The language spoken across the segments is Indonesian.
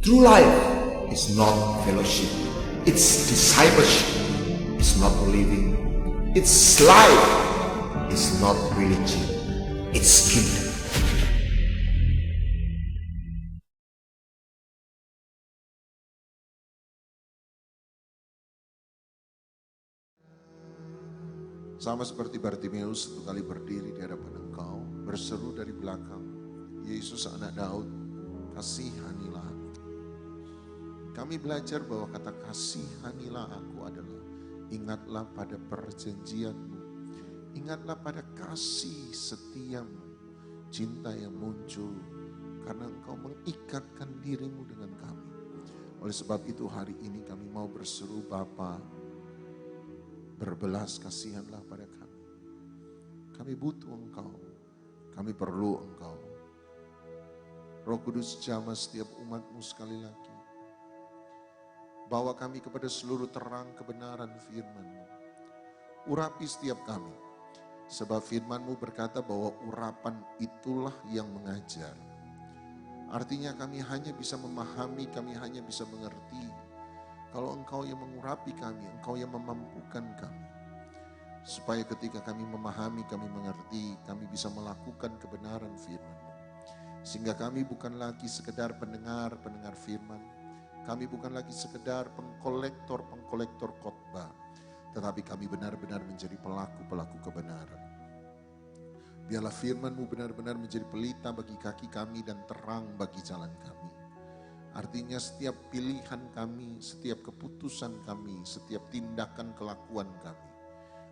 True life is not fellowship, it's discipleship, it's not living, it's life, it's not religion, it's kingdom. Sama seperti Bartimeus satu kali berdiri di hadapan Engkau, berseru dari belakang, Yesus anak Daud, kasihanilah aku. Kami belajar bahwa kata kasihanilah aku adalah ingatlah pada perjanjianmu, ingatlah pada kasih setiamu, cinta yang muncul karena Engkau mengikatkan dirimu dengan kami. Oleh sebab itu hari ini kami mau berseru, Bapa, berbelas kasihanlah pada kami. Kami butuh Engkau, kami perlu Engkau. Roh Kudus jamah setiap umat-Mu sekali lagi. Bawa kami kepada seluruh terang kebenaran firman-Mu. Urapi setiap kami, sebab firman-Mu berkata bahwa urapan itulah yang mengajar. Artinya kami hanya bisa memahami, kami hanya bisa mengerti kalau Engkau yang mengurapi kami, Engkau yang memampukan kami. Supaya ketika kami memahami, kami mengerti, kami bisa melakukan kebenaran firman-Mu. Sehingga kami bukan lagi sekedar pendengar firman. Kami bukan lagi sekedar pengkolektor khotbah. Tetapi kami benar-benar menjadi pelaku-pelaku kebenaran. Biarlah firman-Mu benar-benar menjadi pelita bagi kaki kami dan terang bagi jalan kami. Artinya setiap pilihan kami, setiap keputusan kami, setiap tindakan kelakuan kami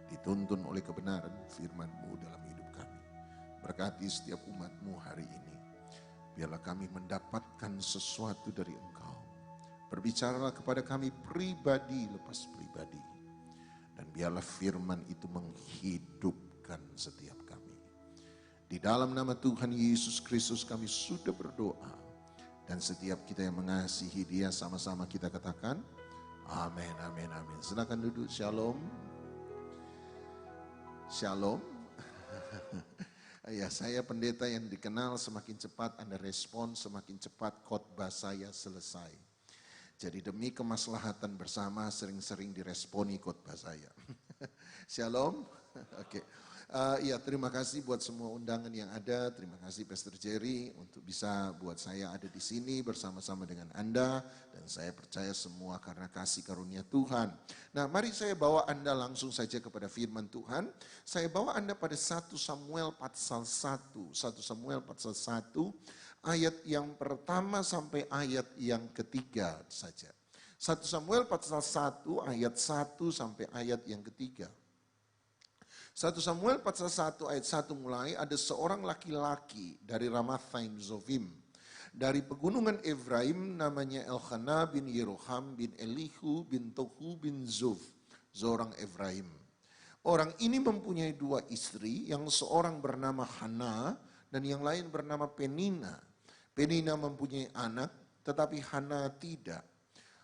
dituntun oleh kebenaran firman-Mu dalam hidup kami. Berkati setiap umat-Mu hari ini. Biarlah kami mendapatkan sesuatu dari Engkau. Berbicaralah kepada kami pribadi lepas pribadi. Dan biarlah firman itu menghidupkan setiap kami. Di dalam nama Tuhan Yesus Kristus kami sudah berdoa. Dan setiap kita yang mengasihi Dia sama-sama kita katakan, amin, amin, amin. Silakan duduk, shalom. Shalom. Ya, saya pendeta yang dikenal semakin cepat Anda respon, semakin cepat khotbah saya selesai. Jadi demi kemaslahatan bersama sering-sering diresponi khotbah saya. Shalom. Oke. Ya, terima kasih buat semua undangan yang ada. Terima kasih Pastor Jerry untuk bisa buat saya ada di sini bersama-sama dengan Anda. Dan saya percaya semua karena kasih karunia Tuhan. Nah, mari saya bawa Anda langsung saja kepada firman Tuhan. Saya bawa Anda pada 1 Samuel pasal 1. 1 Samuel pasal 1 ayat yang pertama sampai ayat yang ketiga saja. 1 Samuel pasal 1 ayat 1 sampai ayat yang ketiga. 1 Samuel pasal 1 ayat 1 mulai, ada seorang laki-laki dari Ramathaim Zofim. Dari pegunungan Efraim namanya Elkanah bin Yeroham bin Elihu bin Tohu bin Zuf, seorang Efraim. Orang ini mempunyai dua istri, yang seorang bernama Hana dan yang lain bernama Penina. Penina mempunyai anak, tetapi Hana tidak.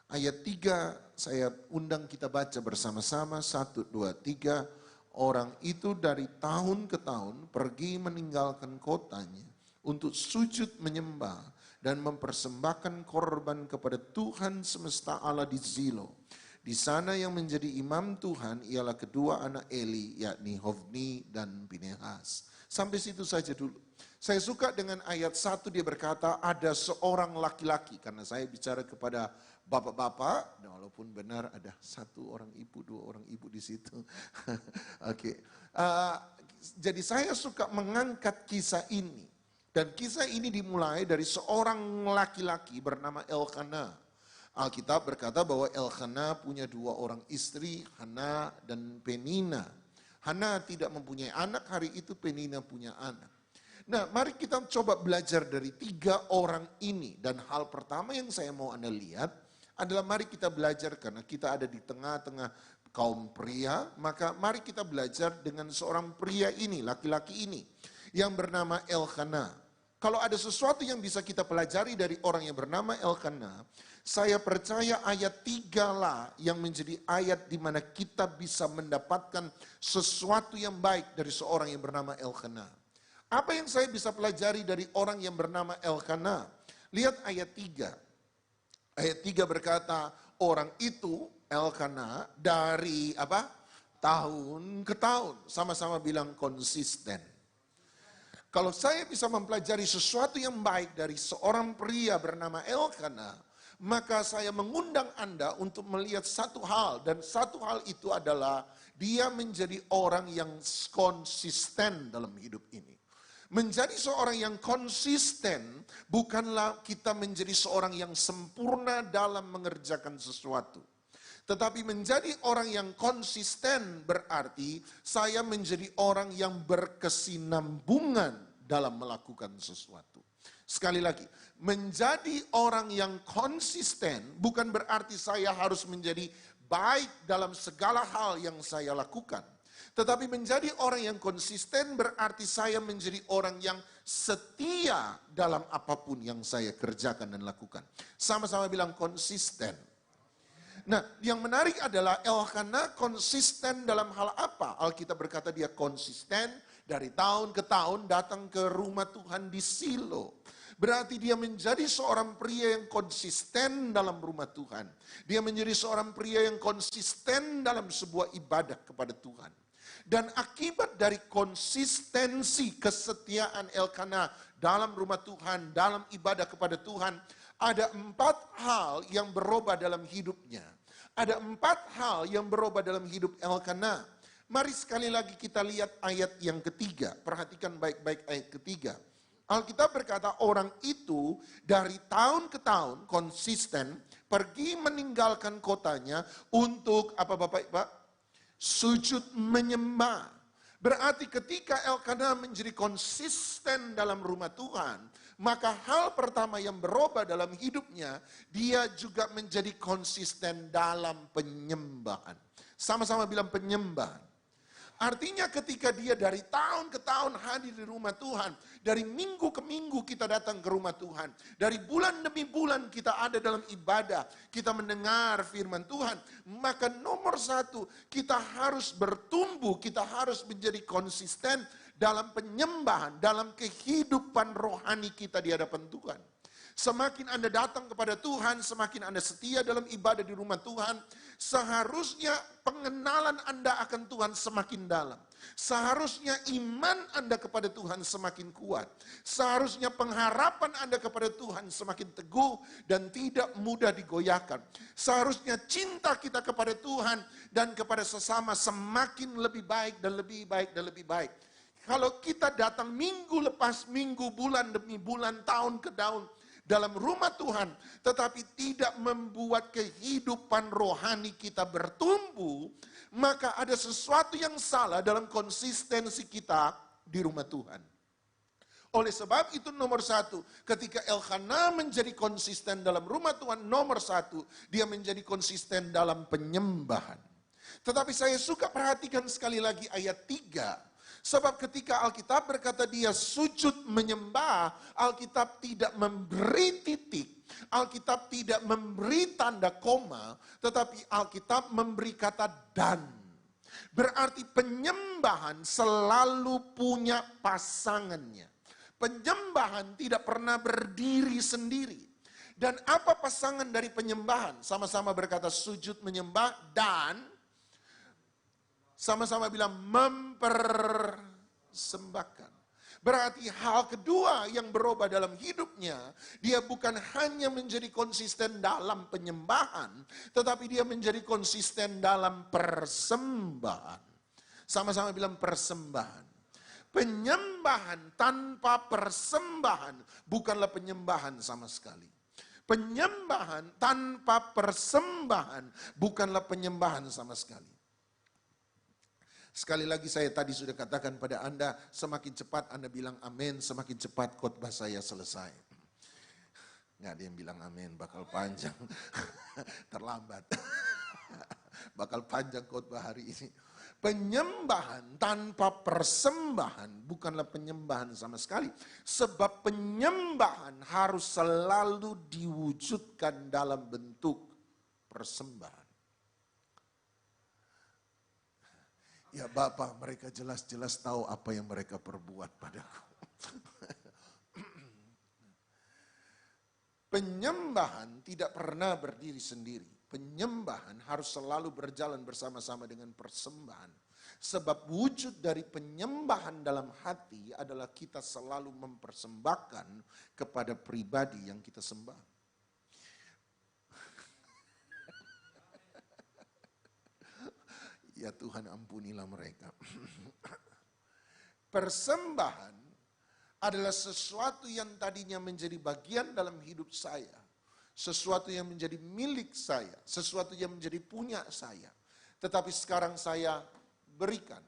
Ayat 3 saya undang kita baca bersama-sama, 1, 2, 3. Orang itu dari tahun ke tahun pergi meninggalkan kotanya untuk sujud menyembah dan mempersembahkan korban kepada Tuhan semesta Allah di Zilo. Di sana yang menjadi imam Tuhan ialah kedua anak Eli, yakni Hofni dan Pinehas. Sampai situ saja dulu. Saya suka dengan ayat 1, dia berkata ada seorang laki-laki. Karena saya bicara kepada bapak-bapak, walaupun benar ada satu orang ibu, dua orang ibu di situ. Oke. Jadi saya suka mengangkat kisah ini. Dan kisah ini dimulai dari seorang laki-laki bernama Elkanah. Alkitab berkata bahwa Elkanah punya dua orang istri, Hana dan Penina. Hana tidak mempunyai anak, hari itu Penina punya anak. Nah, mari kita coba belajar dari 3 orang ini. Dan hal pertama yang saya mau Anda lihat adalah mari kita belajar, karena kita ada di tengah-tengah kaum pria, maka mari kita belajar dengan seorang pria ini, laki-laki ini, yang bernama Elkanah. Kalau ada sesuatu yang bisa kita pelajari dari orang yang bernama Elkanah, saya percaya ayat 3 lah yang menjadi ayat di mana kita bisa mendapatkan sesuatu yang baik dari seorang yang bernama Elkanah. Apa yang saya bisa pelajari dari orang yang bernama Elkanah? Lihat ayat 3. Ayat 3 berkata, orang itu Elkana dari apa? Tahun ke tahun. Sama-sama bilang konsisten. Kalau saya bisa mempelajari sesuatu yang baik dari seorang pria bernama Elkana, maka saya mengundang Anda untuk melihat satu hal. Dan satu hal itu adalah dia menjadi orang yang konsisten dalam hidup ini. Menjadi seorang yang konsisten bukanlah kita menjadi seorang yang sempurna dalam mengerjakan sesuatu. Tetapi menjadi orang yang konsisten berarti saya menjadi orang yang berkesinambungan dalam melakukan sesuatu. Sekali lagi, menjadi orang yang konsisten bukan berarti saya harus menjadi baik dalam segala hal yang saya lakukan. Tetapi menjadi orang yang konsisten berarti saya menjadi orang yang setia dalam apapun yang saya kerjakan dan lakukan. Sama-sama bilang konsisten. Nah, yang menarik adalah Elkana konsisten dalam hal apa? Alkitab berkata dia konsisten dari tahun ke tahun datang ke rumah Tuhan di Silo. Berarti dia menjadi seorang pria yang konsisten dalam rumah Tuhan. Dia menjadi seorang pria yang konsisten dalam sebuah ibadah kepada Tuhan. Dan akibat dari konsistensi kesetiaan Elkana dalam rumah Tuhan, dalam ibadah kepada Tuhan, ada 4 hal yang berubah dalam hidupnya. Ada 4 hal yang berubah dalam hidup Elkana. Mari sekali lagi kita lihat ayat yang ketiga. Perhatikan baik-baik ayat ketiga. Alkitab berkata orang itu dari tahun ke tahun konsisten pergi meninggalkan kotanya untuk apa Bapak-Ibu? Sujud menyembah. Berarti ketika Elkana menjadi konsisten dalam rumah Tuhan, maka hal pertama yang berubah dalam hidupnya, dia juga menjadi konsisten dalam penyembahan. Sama-sama bilang penyembahan. Artinya ketika dia dari tahun ke tahun hadir di rumah Tuhan, dari minggu ke minggu kita datang ke rumah Tuhan, dari bulan demi bulan kita ada dalam ibadah, kita mendengar firman Tuhan, maka nomor 1 kita harus bertumbuh, kita harus menjadi konsisten dalam penyembahan, dalam kehidupan rohani kita di hadapan Tuhan. Semakin Anda datang kepada Tuhan, semakin Anda setia dalam ibadah di rumah Tuhan, seharusnya pengenalan Anda akan Tuhan semakin dalam. Seharusnya iman Anda kepada Tuhan semakin kuat. Seharusnya pengharapan Anda kepada Tuhan semakin teguh dan tidak mudah digoyahkan. Seharusnya cinta kita kepada Tuhan dan kepada sesama semakin lebih baik dan lebih baik dan lebih baik. Kalau kita datang minggu lepas minggu, bulan demi bulan, tahun ke tahun, dalam rumah Tuhan, tetapi tidak membuat kehidupan rohani kita bertumbuh, maka ada sesuatu yang salah dalam konsistensi kita di rumah Tuhan. Oleh sebab itu nomor 1, ketika Elkana menjadi konsisten dalam rumah Tuhan, nomor 1, dia menjadi konsisten dalam penyembahan. Tetapi saya suka perhatikan sekali lagi ayat 3. Sebab ketika Alkitab berkata dia sujud menyembah, Alkitab tidak memberi titik, Alkitab tidak memberi tanda koma, tetapi Alkitab memberi kata dan. Berarti penyembahan selalu punya pasangannya. Penyembahan tidak pernah berdiri sendiri. Dan apa pasangan dari penyembahan? Sama-sama berkata sujud menyembah dan sama-sama bilang mempersembahkan. Berarti hal kedua yang berubah dalam hidupnya, dia bukan hanya menjadi konsisten dalam penyembahan, tetapi dia menjadi konsisten dalam persembahan. Sama-sama bilang persembahan. Penyembahan tanpa persembahan bukanlah penyembahan sama sekali. Penyembahan tanpa persembahan bukanlah penyembahan sama sekali. Sekali lagi saya tadi sudah katakan pada Anda, semakin cepat Anda bilang amin, semakin cepat khotbah saya selesai. Nggak ada yang bilang amin, bakal panjang, terlambat. Bakal panjang khotbah hari ini. Penyembahan tanpa persembahan bukanlah penyembahan sama sekali. Sebab penyembahan harus selalu diwujudkan dalam bentuk persembahan. Ya Bapak, mereka jelas-jelas tahu apa yang mereka perbuat padaku. Penyembahan tidak pernah berdiri sendiri. Penyembahan harus selalu berjalan bersama-sama dengan persembahan. Sebab wujud dari penyembahan dalam hati adalah kita selalu mempersembahkan kepada pribadi yang kita sembah. Ya Tuhan, ampunilah mereka. Persembahan adalah sesuatu yang tadinya menjadi bagian dalam hidup saya. Sesuatu yang menjadi milik saya. Sesuatu yang menjadi punya saya. Tetapi sekarang saya berikan.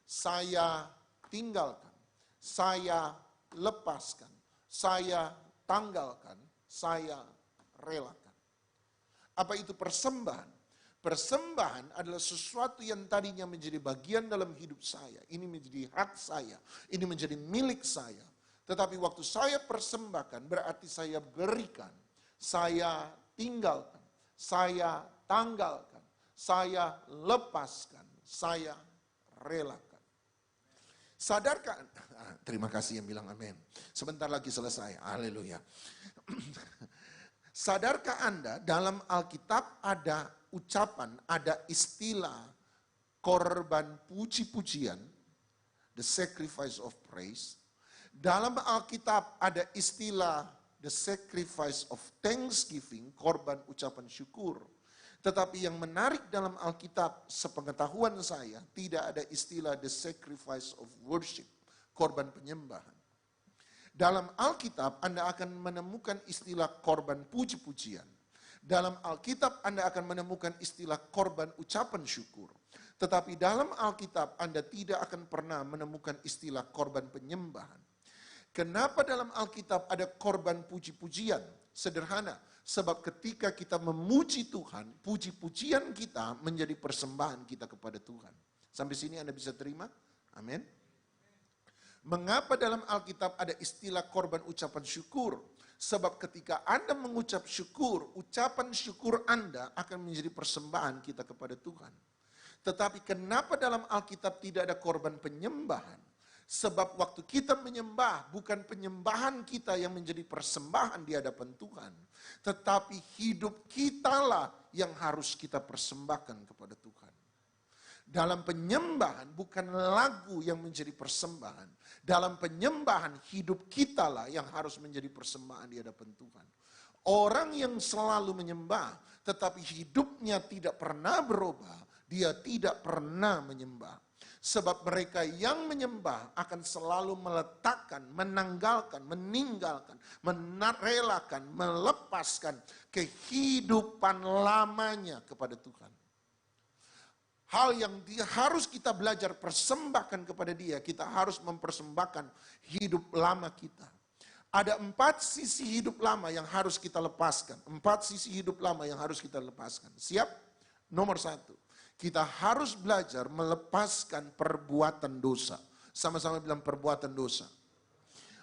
Saya tinggalkan. Saya lepaskan. Saya tanggalkan. Saya relakan. Apa itu persembahan? Persembahan adalah sesuatu yang tadinya menjadi bagian dalam hidup saya. Ini menjadi hak saya. Ini menjadi milik saya. Tetapi waktu saya persembahkan berarti saya berikan, saya tinggalkan, saya tanggalkan, saya lepaskan, saya relakan. Sadarkah? Terima kasih yang bilang amin. Sebentar lagi selesai. Haleluya. Sadarkah Anda dalam Alkitab ada ucapan, ada istilah korban puji-pujian, the sacrifice of praise. Dalam Alkitab ada istilah the sacrifice of thanksgiving, korban ucapan syukur. Tetapi yang menarik dalam Alkitab, sepengetahuan saya, tidak ada istilah the sacrifice of worship, korban penyembahan. Dalam Alkitab Anda akan menemukan istilah korban puji-pujian. Dalam Alkitab Anda akan menemukan istilah korban ucapan syukur. Tetapi dalam Alkitab Anda tidak akan pernah menemukan istilah korban penyembahan. Kenapa dalam Alkitab ada korban puji-pujian? Sederhana, sebab ketika kita memuji Tuhan, puji-pujian kita menjadi persembahan kita kepada Tuhan. Sampai sini Anda bisa terima? Amin. Mengapa dalam Alkitab ada istilah korban ucapan syukur? Sebab ketika Anda mengucap syukur, ucapan syukur Anda akan menjadi persembahan kita kepada Tuhan. Tetapi kenapa dalam Alkitab tidak ada korban penyembahan? Sebab waktu kita menyembah, bukan penyembahan kita yang menjadi persembahan di hadapan Tuhan. Tetapi hidup kitalah yang harus kita persembahkan kepada Tuhan. Dalam penyembahan bukan lagu yang menjadi persembahan. Dalam penyembahan hidup kitalah yang harus menjadi persembahan di hadapan Tuhan. Orang yang selalu menyembah tetapi hidupnya tidak pernah berubah, dia tidak pernah menyembah. Sebab mereka yang menyembah akan selalu meletakkan, menanggalkan, meninggalkan, merelakan, melepaskan kehidupan lamanya kepada Tuhan. Hal yang harus kita belajar persembahkan kepada Dia, kita harus mempersembahkan hidup lama kita. Ada 4 sisi hidup lama yang harus kita lepaskan. 4 sisi hidup lama yang harus kita lepaskan. Siap? Nomor 1. Kita harus belajar melepaskan perbuatan dosa. Sama-sama bilang perbuatan dosa.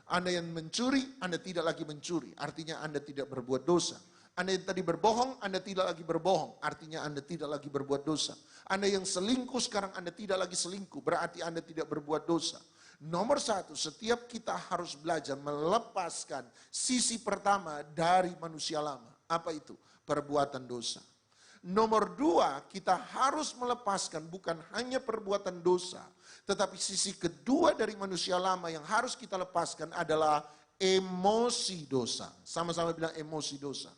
Anda yang mencuri, Anda tidak lagi mencuri. Artinya Anda tidak berbuat dosa. Anda yang tadi berbohong, Anda tidak lagi berbohong. Artinya Anda tidak lagi berbuat dosa. Anda yang selingkuh, sekarang Anda tidak lagi selingkuh. Berarti Anda tidak berbuat dosa. Nomor 1, setiap kita harus belajar melepaskan sisi pertama dari manusia lama. Apa itu? Perbuatan dosa. Nomor 2, kita harus melepaskan bukan hanya perbuatan dosa, tetapi sisi kedua dari manusia lama yang harus kita lepaskan adalah emosi dosa. Sama-sama bilang emosi dosa.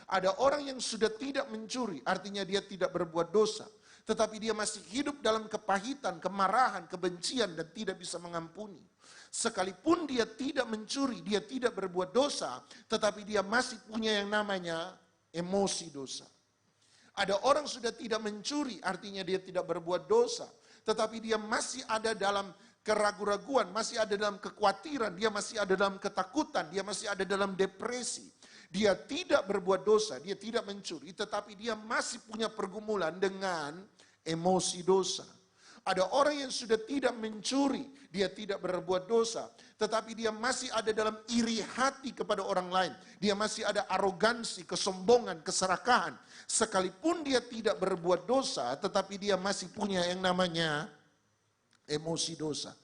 Ada orang yang sudah tidak mencuri, artinya dia tidak berbuat dosa. Tetapi dia masih hidup dalam kepahitan, kemarahan, kebencian, dan tidak bisa mengampuni. Sekalipun dia tidak mencuri, dia tidak berbuat dosa, tetapi dia masih punya yang namanya emosi dosa. Ada orang sudah tidak mencuri, artinya dia tidak berbuat dosa. Tetapi dia masih ada dalam keraguan-raguan, masih ada dalam kekhawatiran, dia masih ada dalam ketakutan, dia masih ada dalam depresi. Dia tidak berbuat dosa, dia tidak mencuri, tetapi dia masih punya pergumulan dengan emosi dosa. Ada orang yang sudah tidak mencuri, dia tidak berbuat dosa, tetapi dia masih ada dalam iri hati kepada orang lain. Dia masih ada arogansi, kesombongan, keserakahan. Sekalipun dia tidak berbuat dosa, tetapi dia masih punya yang namanya emosi dosa.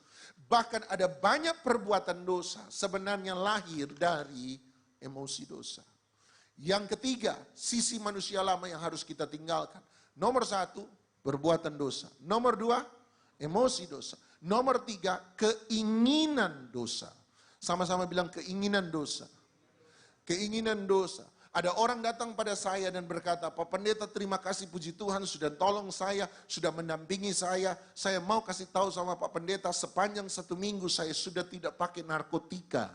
Bahkan ada banyak perbuatan dosa sebenarnya lahir dari emosi dosa. Yang ketiga, sisi manusia lama yang harus kita tinggalkan. Nomor 1, perbuatan dosa. Nomor 2, emosi dosa. Nomor 3, keinginan dosa. Sama-sama bilang keinginan dosa. Keinginan dosa. Ada orang datang pada saya dan berkata, Pak Pendeta terima kasih puji Tuhan sudah tolong saya, sudah mendampingi saya. Saya mau kasih tahu sama Pak Pendeta sepanjang 1 minggu saya sudah tidak pakai narkotika.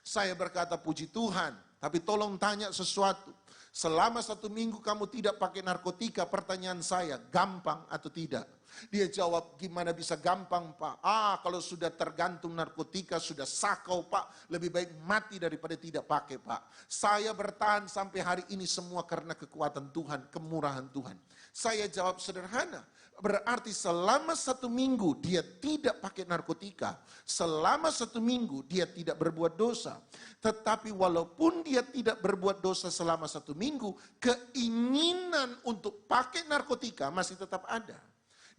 Saya berkata puji Tuhan, tapi tolong tanya sesuatu. Selama 1 minggu kamu tidak pakai narkotika, pertanyaan saya, gampang atau tidak? Dia jawab, gimana bisa gampang Pak? Kalau sudah tergantung narkotika, sudah sakau Pak, lebih baik mati daripada tidak pakai Pak. Saya bertahan sampai hari ini semua karena kekuatan Tuhan, kemurahan Tuhan. Saya jawab sederhana, berarti selama 1 minggu dia tidak pakai narkotika, selama 1 minggu dia tidak berbuat dosa. Tetapi walaupun dia tidak berbuat dosa selama 1 minggu, keinginan untuk pakai narkotika masih tetap ada.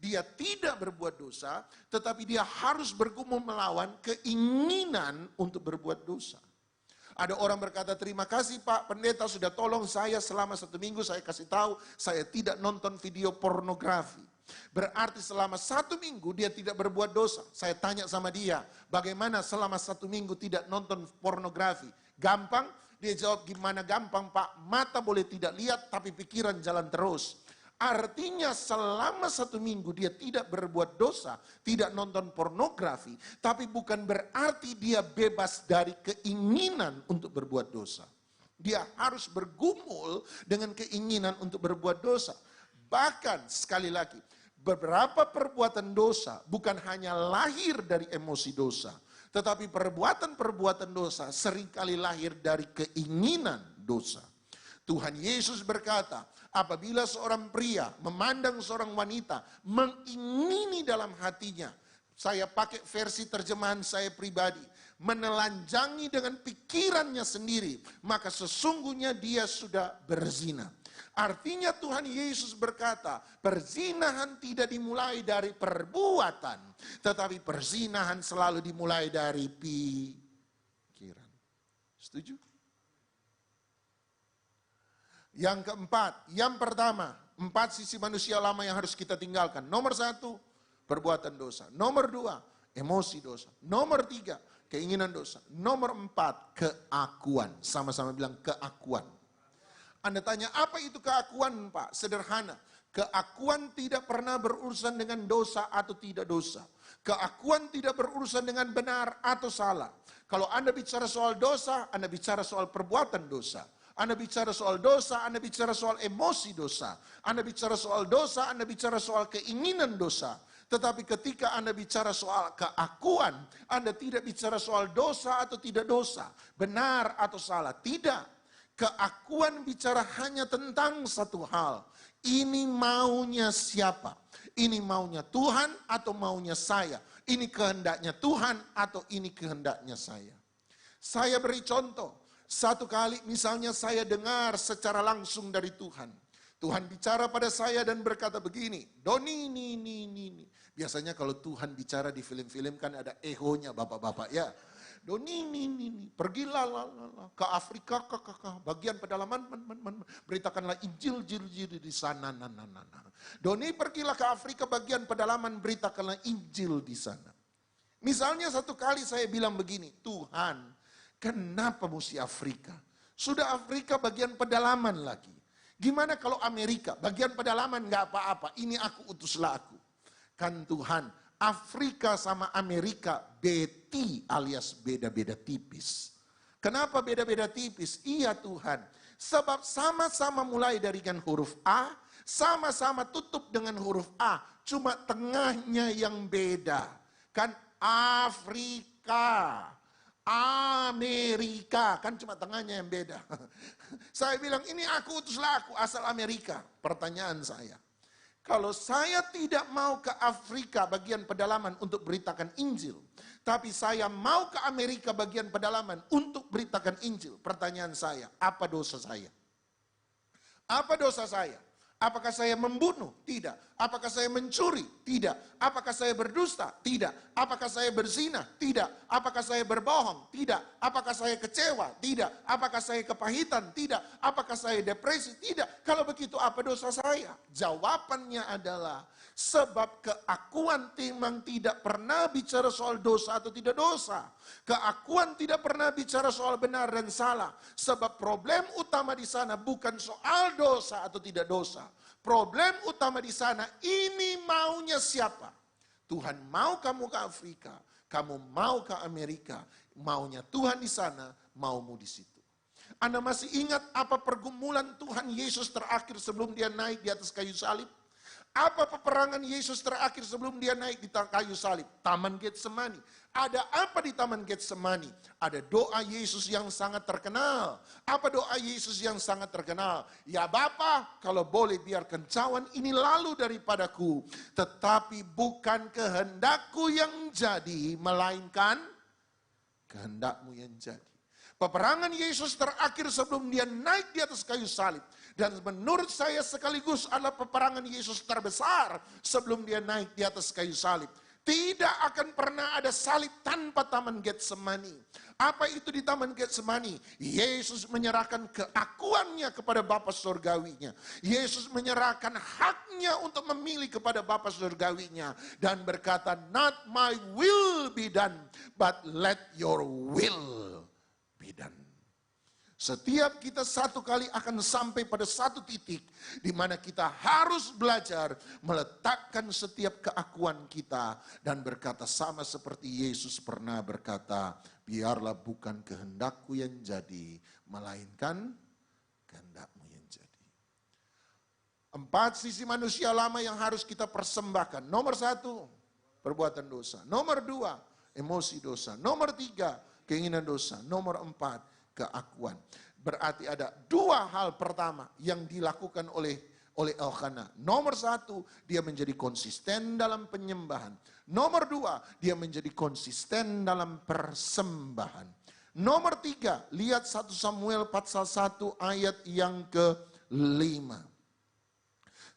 Dia tidak berbuat dosa, tetapi dia harus bergumul melawan keinginan untuk berbuat dosa. Ada orang berkata, terima kasih Pak Pendeta sudah tolong saya selama 1 minggu, saya kasih tahu, saya tidak nonton video pornografi. Berarti selama 1 minggu dia tidak berbuat dosa. Saya tanya sama dia, bagaimana selama 1 minggu tidak nonton pornografi? Gampang? Dia jawab, gimana gampang Pak? Mata boleh tidak lihat, tapi pikiran jalan terus. Artinya selama 1 minggu dia tidak berbuat dosa, tidak nonton pornografi, tapi bukan berarti dia bebas dari keinginan untuk berbuat dosa. Dia harus bergumul dengan keinginan untuk berbuat dosa. Bahkan sekali lagi, beberapa perbuatan dosa bukan hanya lahir dari emosi dosa, tetapi perbuatan-perbuatan dosa seringkali lahir dari keinginan dosa. Tuhan Yesus berkata, apabila seorang pria memandang seorang wanita, mengingini dalam hatinya, saya pakai versi terjemahan saya pribadi, menelanjangi dengan pikirannya sendiri, maka sesungguhnya dia sudah berzina. Artinya Tuhan Yesus berkata, perzinahan tidak dimulai dari perbuatan, tetapi perzinahan selalu dimulai dari pikiran. Setuju? Yang keempat, yang pertama, 4 sisi manusia lama yang harus kita tinggalkan. Nomor 1, perbuatan dosa. Nomor 2, emosi dosa. Nomor 3, keinginan dosa. Nomor 4, keakuan. Sama-sama bilang keakuan. Anda tanya, apa itu keakuan Pak? Sederhana. Keakuan tidak pernah berurusan dengan dosa atau tidak dosa. Keakuan tidak berurusan dengan benar atau salah. Kalau Anda bicara soal dosa, Anda bicara soal perbuatan dosa. Anda bicara soal dosa, Anda bicara soal emosi dosa. Anda bicara soal dosa, Anda bicara soal keinginan dosa. Tetapi ketika Anda bicara soal keakuan, Anda tidak bicara soal dosa atau tidak dosa, benar atau salah. Tidak. Keakuan bicara hanya tentang satu hal. Ini maunya siapa? Ini maunya Tuhan atau maunya saya? Ini kehendaknya Tuhan atau ini kehendaknya saya? Saya beri contoh. Satu kali misalnya saya dengar secara langsung dari Tuhan. Tuhan bicara pada saya dan berkata begini, Doni, ini. Biasanya kalau Tuhan bicara di film-film kan ada ehonya bapak-bapak ya. Doni, ini. Pergilah ke Afrika, ke bagian pedalaman, beritakanlah Injil di sana. Doni pergilah ke Afrika bagian pedalaman, beritakanlah Injil di sana. Misalnya satu kali saya bilang begini, Tuhan, kenapa mesti Afrika? Sudah Afrika bagian pedalaman lagi. Gimana kalau Amerika? Bagian pedalaman gak apa-apa. Ini aku utuslah aku. Kan Tuhan, Afrika sama Amerika beti alias beda-beda tipis. Kenapa beda-beda tipis? Iya Tuhan. Sebab sama-sama mulai dari dengan huruf A. Sama-sama tutup dengan huruf A. Cuma tengahnya yang beda. Kan Afrika. Amerika, kan cuma tengahnya yang beda. Saya bilang ini aku utuslah aku asal Amerika. Pertanyaan saya, kalau saya tidak mau ke Afrika bagian pedalaman untuk beritakan Injil, tapi saya mau ke Amerika bagian pedalaman untuk beritakan Injil. Pertanyaan saya, apa dosa saya? Apa dosa saya? Apakah saya membunuh? Tidak. Apakah saya mencuri? Tidak. Apakah saya berdusta? Tidak. Apakah saya berzina? Tidak. Apakah saya berbohong? Tidak. Apakah saya kecewa? Tidak. Apakah saya kepahitan? Tidak. Apakah saya depresi? Tidak. Kalau begitu apa dosa saya? Jawabannya adalah sebab keakuan memang tidak pernah bicara soal dosa atau tidak dosa. Keakuan tidak pernah bicara soal benar dan salah. Sebab problem utama di sana bukan soal dosa atau tidak dosa. Problem utama di sana, ini maunya siapa? Tuhan mau kamu ke Afrika, kamu mau ke Amerika. Maunya Tuhan di sana, maumu di situ. Anda masih ingat apa pergumulan Tuhan Yesus terakhir sebelum dia naik di atas kayu salib? Apa peperangan Yesus terakhir sebelum dia naik di kayu salib? Taman Getsemani. Ada apa di Taman Getsemani? Ada doa Yesus yang sangat terkenal. Apa doa Yesus yang sangat terkenal? Ya Bapa, kalau boleh biarkan cawan ini lalu daripadaku. Tetapi bukan kehendakku yang jadi, melainkan kehendakmu yang jadi. Peperangan Yesus terakhir sebelum dia naik di atas kayu salib. Dan menurut saya sekaligus adalah peperangan Yesus terbesar sebelum dia naik di atas kayu salib. Tidak akan pernah ada salib tanpa Taman Getsemani. Apa itu di Taman Getsemani? Yesus menyerahkan keakuannya kepada Bapa Surgawinya. Yesus menyerahkan haknya untuk memilih kepada Bapa Surgawinya. Dan berkata, not my will be done, but let your will be done. Setiap kita satu kali akan sampai pada satu titik di mana kita harus belajar meletakkan setiap keakuan kita dan berkata sama seperti Yesus pernah berkata, biarlah bukan kehendakku yang jadi, melainkan kehendakmu yang jadi. 4 sisi manusia lama yang harus kita persembahkan. Nomor 1, perbuatan dosa. Nomor 2, emosi dosa. Nomor 3, keinginan dosa. Nomor 4, keakuan. Berarti ada 2 hal pertama yang dilakukan oleh Elkanah. Nomor 1, dia menjadi konsisten dalam penyembahan. Nomor 2, dia menjadi konsisten dalam persembahan. Nomor 3, lihat 1 Samuel pasal 1 ayat yang ke-5.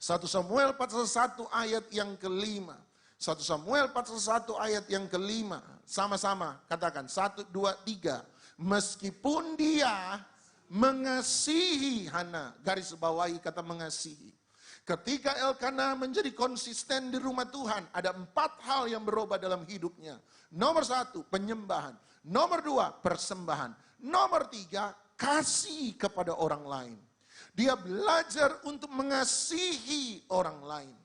1 Samuel pasal 1 ayat yang ke-5. 1 Samuel pasal 1 ayat yang ke-5. Sama-sama katakan 1, 2, 3. Meskipun dia mengasihi Hana, garis bawahi kata mengasihi. Ketika Elkanah menjadi konsisten di rumah Tuhan, ada 4 hal yang berubah dalam hidupnya. Nomor 1, penyembahan. Nomor 2, persembahan. Nomor 3, kasih kepada orang lain. Dia belajar untuk mengasihi orang lain.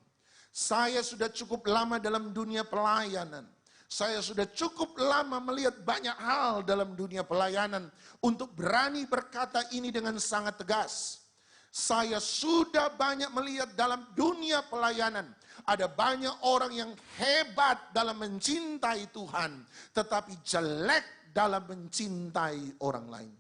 Saya sudah cukup lama dalam dunia pelayanan. Saya sudah cukup lama melihat banyak hal dalam dunia pelayanan untuk berani berkata ini dengan sangat tegas. Saya sudah banyak melihat dalam dunia pelayanan. Ada banyak orang yang hebat dalam mencintai Tuhan, tetapi jelek dalam mencintai orang lain.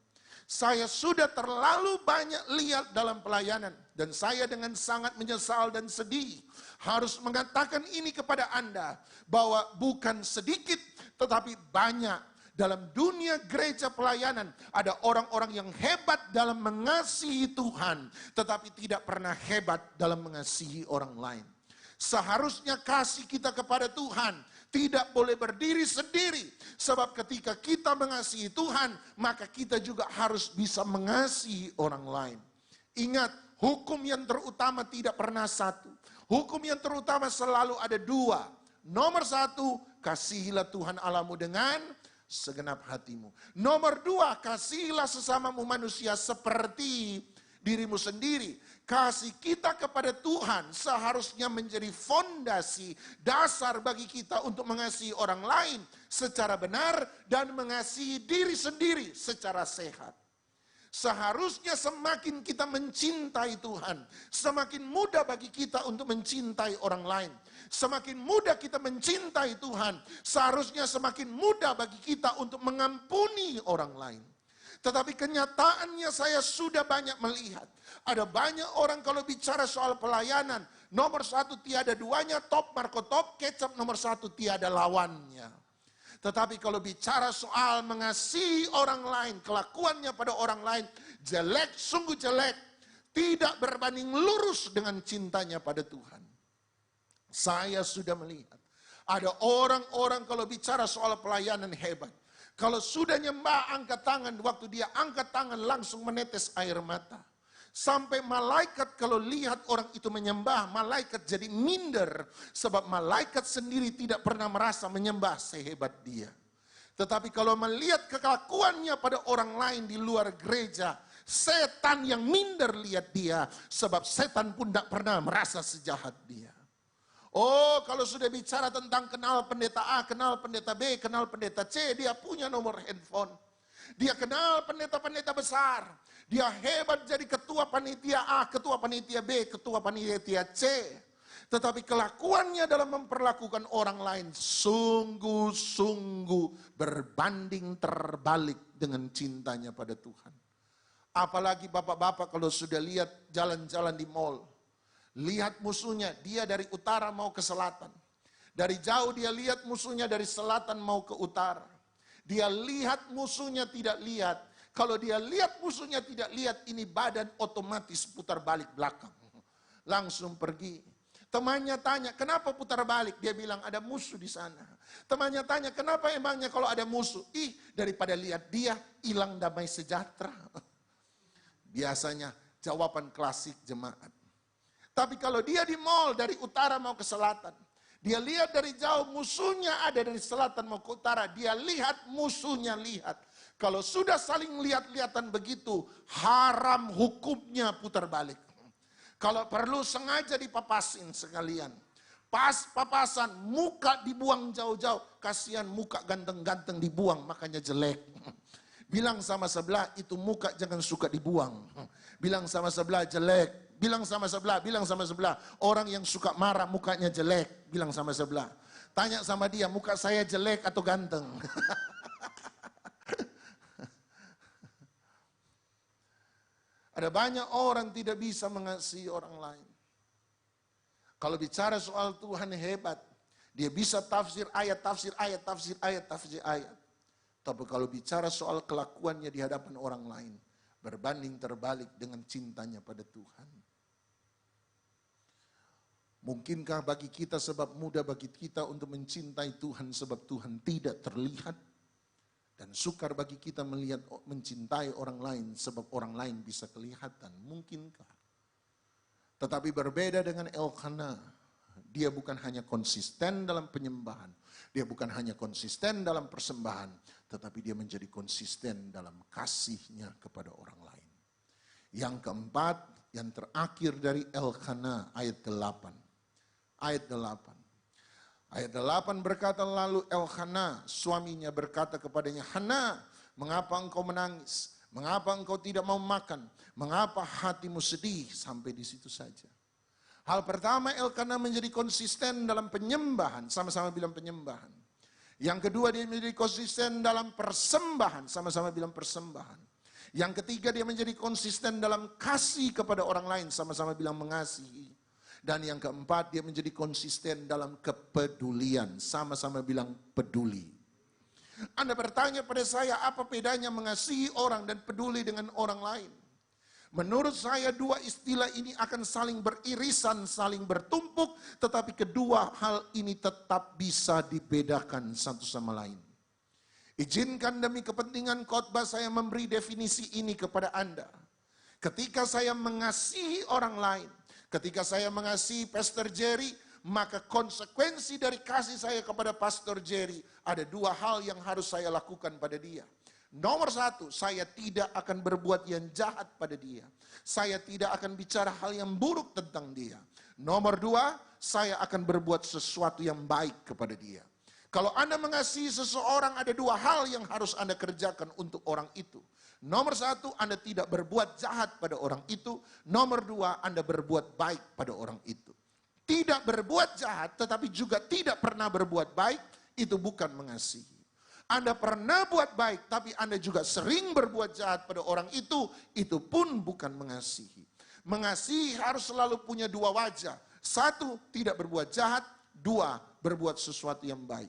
Saya sudah terlalu banyak lihat dalam pelayanan. Dan saya dengan sangat menyesal dan sedih harus mengatakan ini kepada Anda. Bahwa bukan sedikit tetapi banyak dalam dunia gereja pelayanan. Ada orang-orang yang hebat dalam mengasihi Tuhan. Tetapi tidak pernah hebat dalam mengasihi orang lain. Seharusnya kasih kita kepada Tuhan tidak boleh berdiri sendiri. Sebab ketika kita mengasihi Tuhan, maka kita juga harus bisa mengasihi orang lain. Ingat, hukum yang terutama tidak pernah satu. Hukum yang terutama selalu ada 2. Nomor 1, kasihilah Tuhan Allahmu dengan segenap hatimu. Nomor 2, kasihilah sesamamu manusia seperti dirimu sendiri. Kasih kita kepada Tuhan seharusnya menjadi fondasi dasar bagi kita untuk mengasihi orang lain secara benar dan mengasihi diri sendiri secara sehat. Seharusnya semakin kita mencintai Tuhan, semakin mudah bagi kita untuk mencintai orang lain. Semakin mudah kita mencintai Tuhan, seharusnya semakin mudah bagi kita untuk mengampuni orang lain. Tetapi kenyataannya saya sudah banyak melihat. Ada banyak orang kalau bicara soal pelayanan. Nomor 1 tiada duanya, top Marco top, kecap nomor 1 tiada lawannya. Tetapi kalau bicara soal mengasihi orang lain, kelakuannya pada orang lain, jelek, sungguh jelek. tidak berbanding lurus dengan cintanya pada Tuhan. Saya sudah melihat ada orang-orang kalau bicara soal pelayanan hebat. Kalau sudah nyembah angkat tangan, waktu dia angkat tangan langsung menetes air mata. Sampai malaikat kalau lihat orang itu menyembah, malaikat jadi minder. Sebab malaikat sendiri tidak pernah merasa menyembah sehebat dia. Tetapi kalau melihat kelakuannya pada orang lain di luar gereja, setan yang minder lihat dia. Sebab setan pun tidak pernah merasa sejahat dia. Oh, kalau sudah bicara tentang kenal pendeta A, kenal pendeta B, kenal pendeta C, dia punya nomor handphone. Dia kenal pendeta-pendeta besar. Dia hebat jadi ketua panitia A, ketua panitia B, ketua panitia C. Tetapi kelakuannya dalam memperlakukan orang lain sungguh-sungguh berbanding terbalik dengan cintanya pada Tuhan. Apalagi bapak-bapak kalau sudah lihat jalan-jalan di mall. Lihat musuhnya, dia dari utara mau ke selatan. Dari jauh dia lihat musuhnya dari selatan mau ke utara. Dia lihat musuhnya tidak lihat. Kalau dia lihat musuhnya tidak lihat, ini badan otomatis putar balik belakang. Langsung pergi. Temannya tanya, kenapa putar balik? Dia bilang ada musuh di sana. Temannya tanya, kenapa emangnya kalau ada musuh? Daripada lihat dia, hilang damai sejahtera. Biasanya jawaban klasik jemaat. Tapi kalau dia di mall dari utara mau ke selatan, dia lihat dari jauh musuhnya ada dari selatan mau ke utara, dia lihat musuhnya lihat. Kalau sudah saling lihat-lihatan begitu, haram hukumnya putar balik. Kalau perlu sengaja dipapasin sekalian. Pas papasan, muka dibuang jauh-jauh. Kasihan muka ganteng-ganteng dibuang, makanya jelek. Bilang sama sebelah, itu muka jangan suka dibuang. Bilang sama sebelah, jelek. Bilang sama sebelah. Orang yang suka marah mukanya jelek. Bilang sama sebelah. Tanya sama dia, muka saya jelek atau ganteng? Ada banyak orang tidak bisa mengasihi orang lain. Kalau bicara soal Tuhan hebat. Dia bisa tafsir ayat. Tapi kalau bicara soal kelakuannya di hadapan orang lain. Berbanding terbalik dengan cintanya pada Tuhan. Mungkinkah bagi kita sebab mudah bagi kita untuk mencintai Tuhan sebab Tuhan tidak terlihat? Dan sukar bagi kita melihat mencintai orang lain sebab orang lain bisa kelihatan. Mungkinkah? Tetapi berbeda dengan Elkanah. Dia bukan hanya konsisten dalam penyembahan. Dia bukan hanya konsisten dalam persembahan. Tetapi dia menjadi konsisten dalam kasihnya kepada orang lain. Yang keempat, yang terakhir dari Elkanah ayat 8. Ayat 8 berkata, lalu Elkanah suaminya berkata kepadanya, Hana, mengapa engkau menangis? Mengapa engkau tidak mau makan? Mengapa hatimu sedih? Sampai di situ saja. Hal pertama, Elkanah menjadi konsisten dalam penyembahan. Sama-sama bilang penyembahan. Yang kedua, dia menjadi konsisten dalam persembahan. Sama-sama bilang persembahan. Yang ketiga, dia menjadi konsisten dalam kasih kepada orang lain. Sama-sama bilang mengasihi. Dan yang keempat, dia menjadi konsisten dalam kepedulian. Sama-sama bilang peduli. Anda bertanya pada saya, apa bedanya mengasihi orang dan peduli dengan orang lain? Menurut saya dua istilah ini akan saling beririsan, saling bertumpuk. Tetapi kedua hal ini tetap bisa dibedakan satu sama lain. Izinkan demi kepentingan khotbah saya memberi definisi ini kepada Anda. Ketika saya mengasihi orang lain, ketika saya mengasihi Pastor Jerry, maka konsekuensi dari kasih saya kepada Pastor Jerry, ada dua hal yang harus saya lakukan pada dia. Nomor satu, saya tidak akan berbuat yang jahat pada dia. Saya tidak akan bicara hal yang buruk tentang dia. Nomor dua, saya akan berbuat sesuatu yang baik kepada dia. Kalau Anda mengasihi seseorang, ada dua hal yang harus Anda kerjakan untuk orang itu. Nomor satu, Anda tidak berbuat jahat pada orang itu. Nomor dua, Anda berbuat baik pada orang itu. Tidak berbuat jahat, tetapi juga tidak pernah berbuat baik, itu bukan mengasihi. Anda pernah buat baik, tapi Anda juga sering berbuat jahat pada orang itu pun bukan mengasihi. Mengasihi harus selalu punya dua wajah. Satu, tidak berbuat jahat. Dua, berbuat sesuatu yang baik.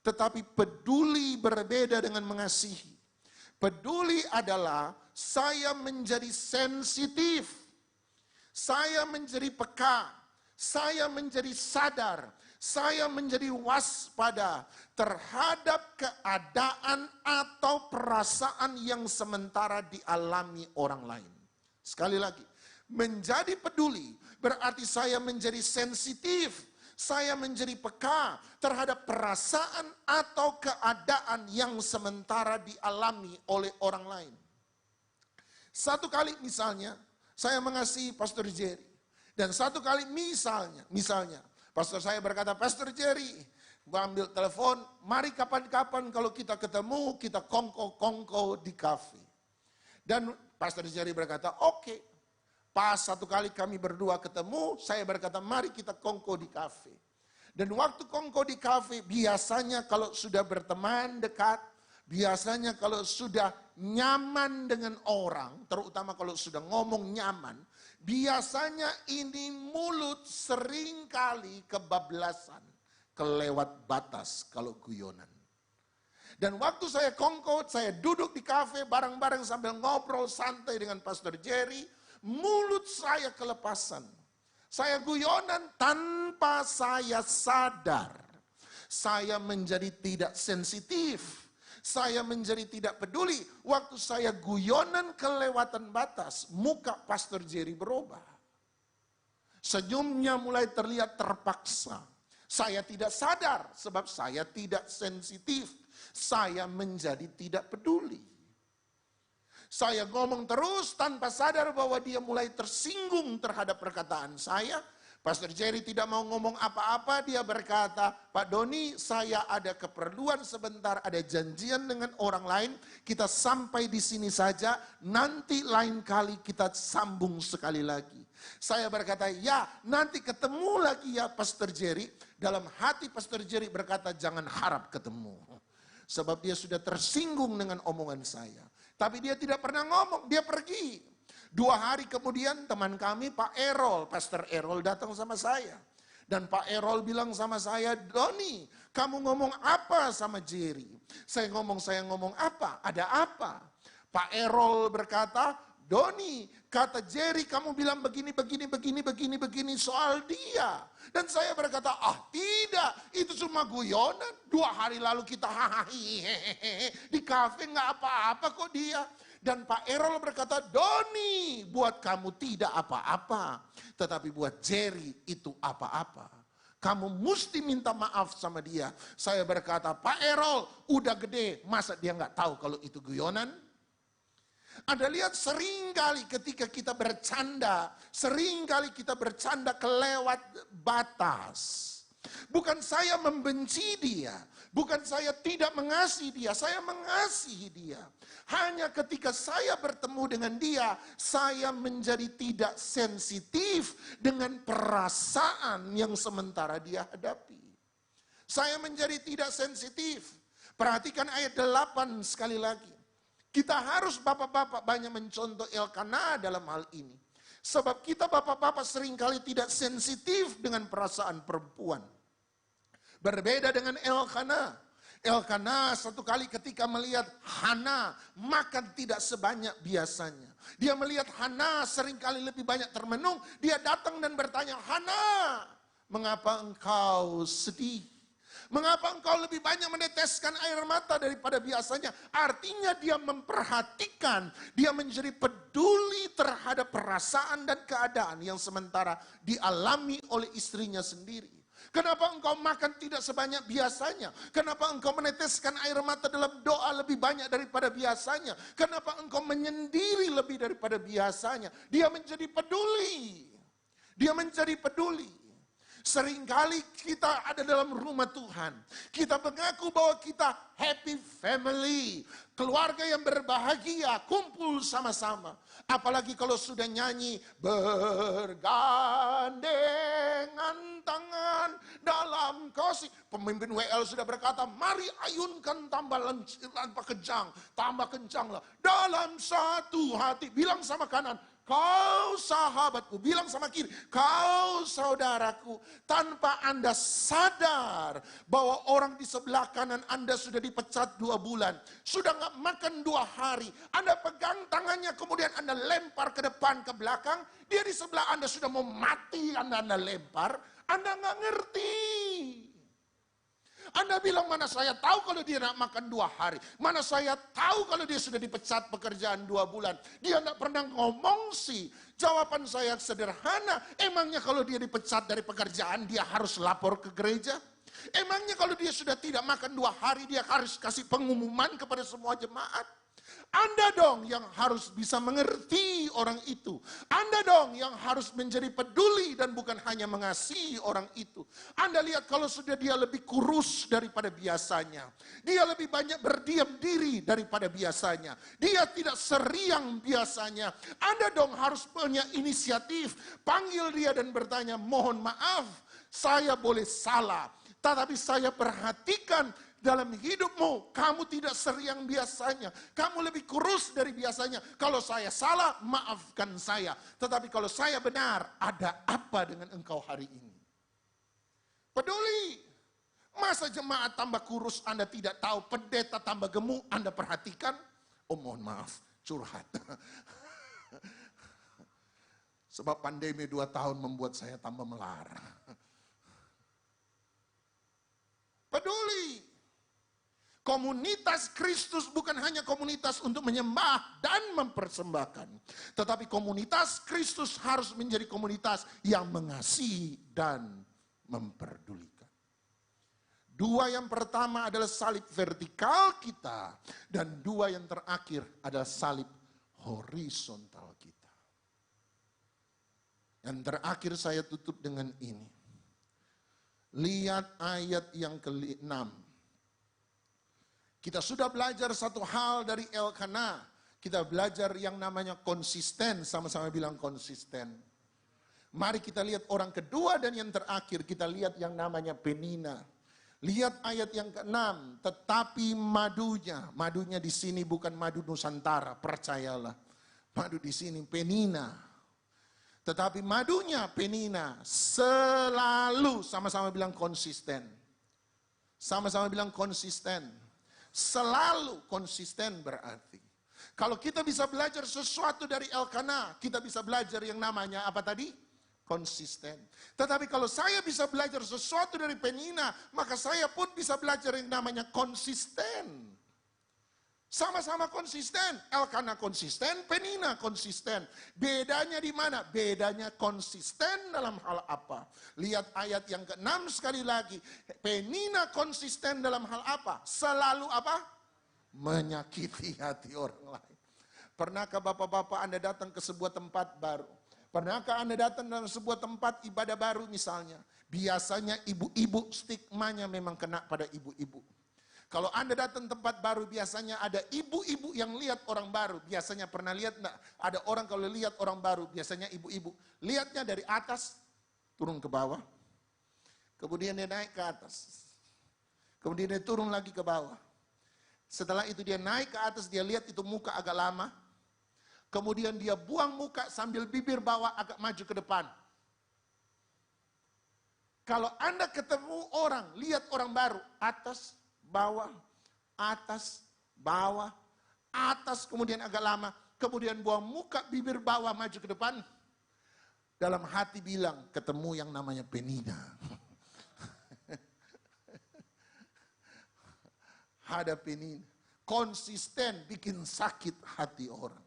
Tetapi peduli berbeda dengan mengasihi. Peduli adalah saya menjadi sensitif saya menjadi peka, saya menjadi sadar, saya menjadi waspada terhadap keadaan atau perasaan yang sementara dialami orang lain. Sekali lagi, menjadi peduli berarti saya menjadi sensitif, saya menjadi peka terhadap perasaan atau keadaan yang sementara dialami oleh orang lain. Satu kali misalnya, saya mengasihi Pastor Jerry. Dan satu kali misalnya, pastor saya berkata, Pastor Jerry, gua ambil telepon, mari kapan-kapan kalau kita ketemu, kita kongko-kongko di kafe. Dan Pastor Jerry berkata, oke. Pas satu kali kami berdua ketemu, saya berkata, mari kita kongko di kafe. Dan waktu kongko di kafe, biasanya kalau sudah berteman dekat, biasanya kalau sudah nyaman dengan orang, terutama kalau sudah ngomong nyaman, biasanya ini mulut seringkali kebablasan, kelewat batas kalau guyonan. Dan waktu saya kongko, saya duduk di kafe bareng-bareng sambil ngobrol santai dengan Pastor Jerry, mulut saya kelepasan. Saya guyonan tanpa saya sadar. Saya menjadi tidak sensitif. Saya menjadi tidak peduli. Waktu saya guyonan kelewatan batas, muka Pastor Jerry berubah. Senyumnya mulai terlihat terpaksa. Saya tidak sadar sebab saya tidak sensitif. Saya menjadi tidak peduli. Saya ngomong terus tanpa sadar bahwa dia mulai tersinggung terhadap perkataan saya. Pastor Jerry tidak mau ngomong apa-apa, dia berkata, Pak Doni, saya ada keperluan sebentar, ada janjian dengan orang lain, kita sampai di sini saja, nanti lain kali kita sambung sekali lagi. Saya berkata, ya nanti ketemu lagi ya Pastor Jerry. Dalam hati Pastor Jerry berkata, jangan harap ketemu. Sebab dia sudah tersinggung dengan omongan saya. Tapi dia tidak pernah ngomong, dia pergi. 2 hari kemudian teman kami Pak Erol, Pastor Erol datang sama saya. Dan Pak Erol bilang sama saya, Doni, kamu ngomong apa sama Jerry? Saya ngomong apa? Ada apa? Pak Erol berkata, Doni, kata Jerry kamu bilang begini soal dia. Dan saya berkata, tidak, itu cuma guyonan. 2 hari lalu kita di kafe nggak apa-apa kok dia. Dan Pak Erol berkata, Doni, buat kamu tidak apa-apa. Tetapi buat Jerry itu apa-apa. Kamu mesti minta maaf sama dia. Saya berkata, Pak Erol udah gede, masa dia nggak tahu kalau itu guyonan? Anda lihat seringkali ketika kita bercanda, seringkali kita bercanda kelewat batas. Bukan saya membenci dia, bukan saya tidak mengasihi dia, saya mengasihi dia. Hanya ketika saya bertemu dengan dia, saya menjadi tidak sensitif dengan perasaan yang sementara dia hadapi. Saya menjadi tidak sensitif. Perhatikan ayat 8 sekali lagi. Kita harus bapak-bapak banyak mencontoh Elkanah dalam hal ini. Sebab kita bapak-bapak seringkali tidak sensitif dengan perasaan perempuan. Berbeda dengan Elkanah. Elkanah satu kali ketika melihat Hana makan tidak sebanyak biasanya. Dia melihat Hana seringkali lebih banyak termenung. Dia datang dan bertanya, Hana, mengapa engkau sedih? Mengapa engkau lebih banyak meneteskan air mata daripada biasanya? Artinya dia memperhatikan, dia menjadi peduli terhadap perasaan dan keadaan yang sementara dialami oleh istrinya sendiri. Kenapa engkau makan tidak sebanyak biasanya? Kenapa engkau meneteskan air mata dalam doa lebih banyak daripada biasanya? Kenapa engkau menyendiri lebih daripada biasanya? Dia menjadi peduli. Dia menjadi peduli. Seringkali kita ada dalam rumah Tuhan. Kita mengaku bahwa kita happy family. Keluarga yang berbahagia, kumpul sama-sama. Apalagi kalau sudah nyanyi, bergandengan tangan dalam kasih. Pemimpin WL sudah berkata, mari ayunkan tambah kejang, tambah kencanglah. Dalam satu hati, bilang sama kanan, kau sahabatku, bilang sama kiri, kau saudaraku, tanpa Anda sadar bahwa orang di sebelah kanan Anda sudah dipecat 2 bulan, sudah nggak makan 2 hari, Anda pegang tangannya, kemudian Anda lempar ke depan, ke belakang, dia di sebelah Anda sudah mau mati, Anda lempar, Anda nggak ngerti. Anda bilang, mana saya tahu kalau dia nak makan 2 hari. Mana saya tahu kalau dia sudah dipecat pekerjaan 2 bulan. Dia tidak pernah ngomong sih. Jawaban saya sederhana. Emangnya kalau dia dipecat dari pekerjaan dia harus lapor ke gereja? Emangnya kalau dia sudah tidak makan 2 hari dia harus kasih pengumuman kepada semua jemaat? Anda dong yang harus bisa mengerti orang itu. Anda dong yang harus menjadi peduli dan bukan hanya mengasihi orang itu. Anda lihat kalau sudah dia lebih kurus daripada biasanya. Dia lebih banyak berdiam diri daripada biasanya. Dia tidak seriang biasanya. Anda dong harus punya inisiatif. Panggil dia dan bertanya, mohon maaf, saya boleh salah. Tetapi saya perhatikan dalam hidupmu, kamu tidak seriang biasanya. Kamu lebih kurus dari biasanya. Kalau saya salah, maafkan saya. Tetapi kalau saya benar, ada apa dengan engkau hari ini? Peduli. Masa jemaat tambah kurus, Anda tidak tahu. Pendeta tambah gemuk, Anda perhatikan. Oh mohon maaf, curhat. Sebab pandemi 2 tahun membuat saya tambah melara. Peduli. Komunitas Kristus bukan hanya komunitas untuk menyembah dan mempersembahkan. Tetapi komunitas Kristus harus menjadi komunitas yang mengasihi dan memperdulikan. 2 yang pertama adalah salib vertikal kita. Dan 2 yang terakhir adalah salib horizontal kita. Yang terakhir saya tutup dengan ini. Lihat ayat yang ke-6. Kita sudah belajar satu hal dari Elkana. Kita belajar yang namanya konsisten. Sama-sama bilang konsisten. Mari kita lihat orang kedua dan yang terakhir. Kita lihat yang namanya Penina. Lihat ayat yang ke-6. Tetapi madunya. Madunya di sini bukan madu Nusantara. Percayalah. Madu di sini Penina. Tetapi madunya Penina. Selalu. Sama-sama bilang konsisten. Sama-sama bilang konsisten. Selalu konsisten berarti. Kalau kita bisa belajar sesuatu dari Elkana, kita bisa belajar yang namanya apa tadi? Konsisten. Tetapi kalau saya bisa belajar sesuatu dari Penina, maka saya pun bisa belajar yang namanya konsisten. Sama-sama konsisten. Elkana konsisten, Penina konsisten. Bedanya di mana? Bedanya konsisten dalam hal apa? Lihat ayat yang ke-6 sekali lagi. Penina konsisten dalam hal apa? Selalu apa? Menyakiti hati orang lain. Pernahkah bapak-bapak Anda datang ke sebuah tempat baru? Pernahkah Anda datang dalam sebuah tempat ibadah baru misalnya? Biasanya ibu-ibu, stigmanya memang kena pada ibu-ibu. Kalau Anda datang tempat baru biasanya ada ibu-ibu yang lihat orang baru. Biasanya pernah lihat enggak? Ada orang kalau lihat orang baru biasanya ibu-ibu. Lihatnya dari atas turun ke bawah. Kemudian dia naik ke atas. Kemudian dia turun lagi ke bawah. Setelah itu dia naik ke atas, dia lihat itu muka agak lama. Kemudian dia buang muka sambil bibir bawah agak maju ke depan. Kalau Anda ketemu orang, lihat orang baru, atas, bawah, atas, bawah, atas, kemudian agak lama, kemudian buang muka, bibir bawah, maju ke depan. Dalam hati bilang, ketemu yang namanya Penina. Ada Penina. Konsisten bikin sakit hati orang.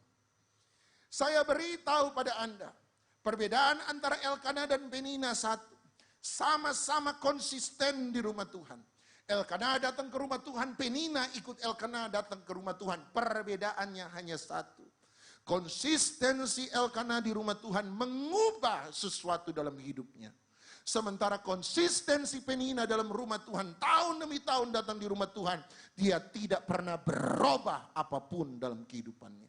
Saya beritahu pada Anda, perbedaan antara Elkana dan Penina satu. Sama-sama konsisten di rumah Tuhan. Elkana datang ke rumah Tuhan, Penina ikut Elkana datang ke rumah Tuhan. Perbedaannya hanya satu. Konsistensi Elkana di rumah Tuhan mengubah sesuatu dalam hidupnya. Sementara konsistensi Penina dalam rumah Tuhan, tahun demi tahun datang di rumah Tuhan, dia tidak pernah berubah apapun dalam kehidupannya.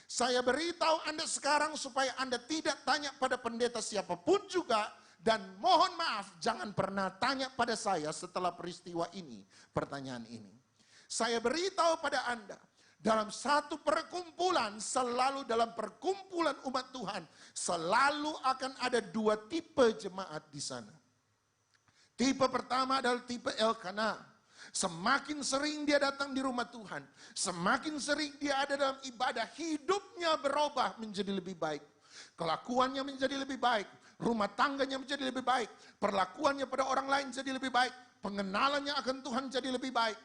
Saya beritahu Anda sekarang supaya Anda tidak tanya pada pendeta siapapun juga. Dan mohon maaf, jangan pernah tanya pada saya setelah peristiwa ini, pertanyaan ini. Saya beritahu pada Anda, dalam satu perkumpulan, selalu dalam perkumpulan umat Tuhan, Selalu akan ada dua tipe jemaat di sana. Tipe pertama adalah tipe Elkanah. Semakin sering dia datang di rumah Tuhan, semakin sering dia ada dalam ibadah, hidupnya berubah menjadi lebih baik. Kelakuannya menjadi lebih baik, rumah tangganya menjadi lebih baik, perlakuannya pada orang lain jadi lebih baik, pengenalannya akan Tuhan jadi lebih baik.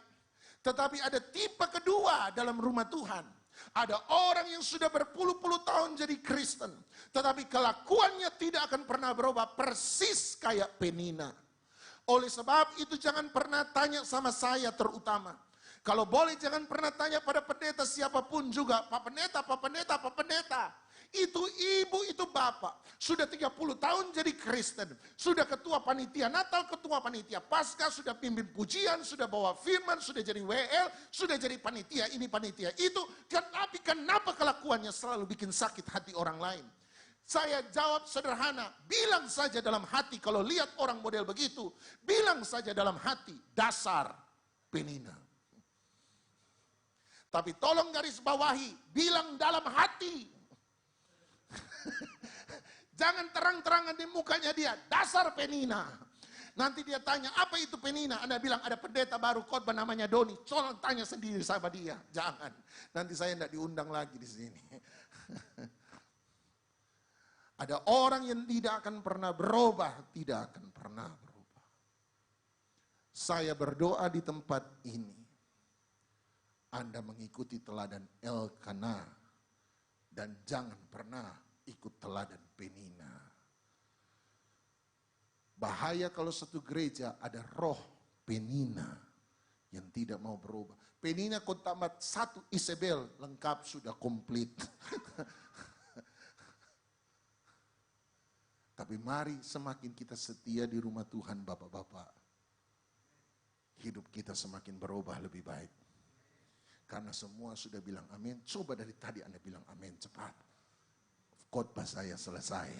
Tetapi ada tipe kedua dalam rumah Tuhan. Ada orang yang sudah berpuluh-puluh tahun jadi Kristen, tetapi kelakuannya tidak akan pernah berubah, persis kayak Penina. Oleh sebab itu jangan pernah tanya sama saya terutama. Kalau boleh jangan pernah tanya pada pendeta siapapun juga. Pak pendeta, Pak pendeta, Pak pendeta. Itu ibu, itu bapak. Sudah 30 tahun jadi Kristen. Sudah ketua panitia Natal, ketua panitia Paskah, sudah pimpin pujian, sudah bawa firman, sudah jadi WL, sudah jadi panitia ini, panitia itu. Tapi kenapa kelakuannya selalu bikin sakit hati orang lain? Saya jawab sederhana, bilang saja dalam hati kalau lihat orang model begitu, bilang saja dalam hati, dasar Penina. Tapi tolong garis bawahi, bilang dalam hati. Jangan terang-terangan di mukanya dia, dasar Penina. Nanti dia tanya, apa itu Penina? Anda bilang ada pendeta baru khotbah namanya Doni. Tolong tanya sendiri sama dia, jangan. Nanti saya tidak diundang lagi di sini. Ada orang yang tidak akan pernah berubah, tidak akan pernah berubah. Saya berdoa di tempat ini, Anda mengikuti teladan Elkanah, dan jangan pernah ikut teladan Penina. Bahaya kalau satu gereja ada roh Penina yang tidak mau berubah. Penina kau tamat satu Isabel, lengkap sudah komplit. Tapi mari semakin kita setia di rumah Tuhan Bapak-bapak, hidup kita semakin berubah lebih baik. Karena semua sudah bilang amin. Coba dari tadi Anda bilang amin cepat. Khotbah saya selesai.